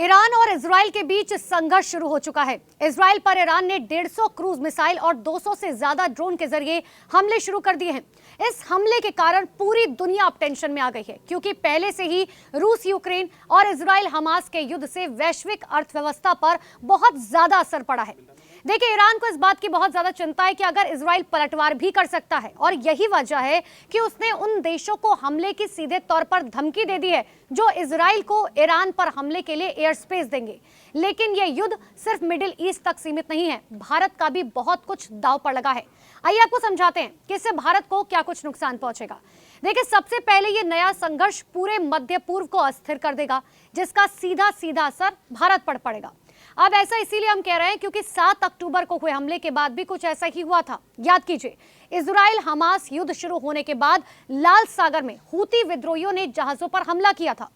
Iran और Israel के बीच संघर्ष शुरू हो चुका है। इजराइल पर ईरान ने 150 क्रूज मिसाइल और 200 से ज्यादा ड्रोन के जरिए हमले शुरू कर दिए हैं। इस हमले के कारण पूरी दुनिया अब टेंशन में आ गई है, क्योंकि पहले से ही रूस यूक्रेन और इजराइल हमास के युद्ध से वैश्विक अर्थव्यवस्था पर बहुत ज्यादा असर पड़ा है। देखिए, ईरान को इस बात की बहुत ज्यादा चिंता है कि अगर इजराइल पलटवार भी कर सकता है, और यही वजह है कि उसने उन देशों को हमले की सीधे तौर पर धमकी दे दी है जो इजराइल को ईरान पर हमले के लिए एयर स्पेस देंगे। लेकिन यह युद्ध सिर्फ मिडिल ईस्ट तक सीमित नहीं है, भारत का भी बहुत कुछ दांव पर लगा है। आइए आपको समझाते हैं कि इससे भारत को क्या कुछ नुकसान पहुंचेगा। देखिए, सबसे पहले ये नया संघर्ष पूरे मध्य पूर्व को अस्थिर कर देगा, जिसका सीधा सीधा असर भारत पर पड़ेगा। अब ऐसा इसीलिए हम कह रहे हैं क्योंकि 7 अक्टूबर को हुए हमले के बाद भी कुछ ऐसा ही हुआ था। याद कीजिए, इजराइल हमास युद्ध शुरू होने के बाद लाल सागर में हूती विद्रोहियों ने जहाजों पर हमला किया था।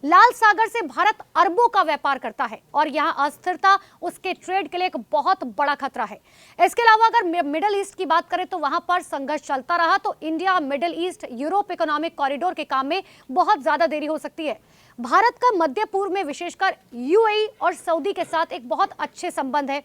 लाल सागर से भारत अरबों का व्यापार करता है और यहां अस्थिरता उसके ट्रेड के लिए एक बहुत बड़ा खतरा है। इसके अलावा अगर मिडिल ईस्ट की बात करें तो वहां पर संघर्ष चलता रहा तो India middle east Europe economic corridor के काम में बहुत ज्यादा देरी हो सकती है। भारत का मध्य पूर्व में विशेषकर यूएई और सऊदी के साथ एक बहुत अच्छे संबंध है।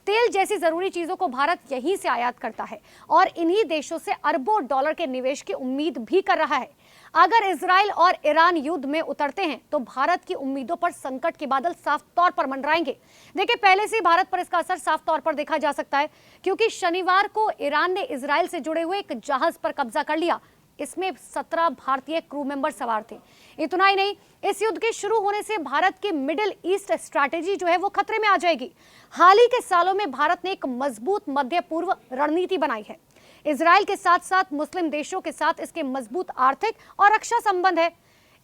तेल जैसी जरूरी चीजों को भारत यहीं से आयात करता है और इन्हीं देशों से अरबों डॉलर के निवेश की उम्मीद भी कर रहा है। अगर इजराइल और ईरान युद्ध में उतरते हैं तो भारत की उम्मीदों पर संकट के बादल साफ तौर पर मंडराएंगे। देखिए, पहले से ही भारत पर इसका असर साफ तौर पर देखा जा सकता है, क्योंकि शनिवार को ईरान ने इजराइल से जुड़े हुए एक जहाज पर कब्जा कर लिया। इसमें 17 भारतीय क्रू मेंबर सवार थे। इतना ही नहीं, इस युद्ध के शुरू होने से भारत की मिडिल ईस्ट स्ट्रैटेजी जो है वो खतरे में आ जाएगी। हाल ही के सालों में भारत ने एक मजबूत मध्य पूर्व रणनीति बनाई है। इजराइल के साथ साथ मुस्लिम देशों के साथ इसके मजबूत आर्थिक और रक्षा संबंध है।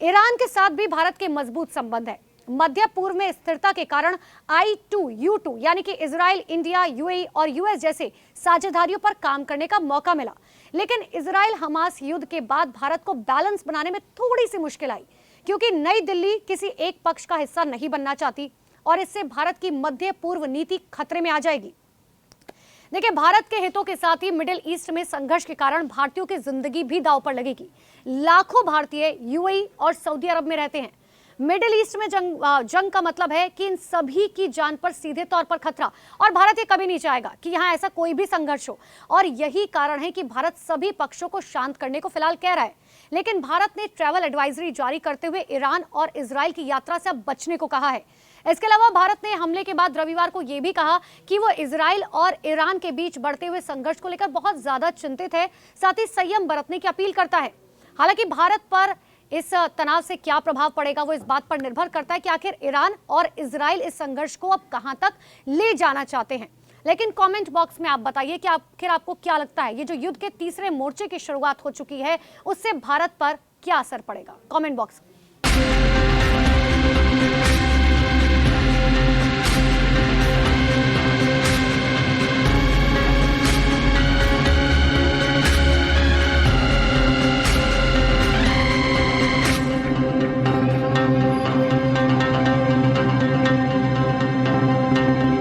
ईरान के साथ भी भारत के मजबूत संबंध है। मध्य पूर्व में स्थिरता के कारण I2U2 यानी कि इजराइल, इंडिया, यूएई और यूएस जैसे साझेदारियों पर काम करने का मौका मिला। लेकिन इजराइल हमास युद्ध के बाद भारत को बैलेंस बनाने में थोड़ी सी मुश्किल आई, क्योंकि नई दिल्ली किसी एक पक्ष का हिस्सा नहीं बनना चाहती और इससे भारत की मध्य पूर्व नीति खतरे में आ जाएगी। देखिए, भारत के हितों के साथ ही मिडिल ईस्ट में संघर्ष के कारण भारतीयों की जिंदगी भी दांव पर लगेगी। लाखों भारतीय यूएई और सऊदी अरब में रहते हैं। मिडिल ईस्ट में जंग का मतलब है कि इन सभी की जान पर सीधे तौर पर खतरा, और भारत ये कभी नहीं चाहेगा कि यहाँ ऐसा कोई भी संघर्ष हो। और यही कारण है कि भारत सभी पक्षों को शांत करने को फिलहाल कह रहा है। लेकिन भारत ने ट्रैवल एडवाइजरी जारी करते हुए ईरान और इजराइल की यात्रा से अब बचने को कहा है। इसके अलावा भारत ने हमले के बाद रविवार को यह भी कहा कि वो इजराइल और ईरान के बीच बढ़ते हुए संघर्ष को लेकर बहुत ज्यादा चिंतित है, साथ ही संयम बरतने की अपील करता है। हालांकि भारत पर इस तनाव से क्या प्रभाव पड़ेगा वो इस बात पर निर्भर करता है कि आखिर ईरान और इजराइल इस संघर्ष को अब कहां तक ले जाना चाहते हैं। लेकिन कमेंट बॉक्स में आप बताइए कि आखिर आपको क्या लगता है, ये जो युद्ध के तीसरे मोर्चे की शुरुआत हो चुकी है उससे भारत पर क्या असर पड़ेगा। Comment box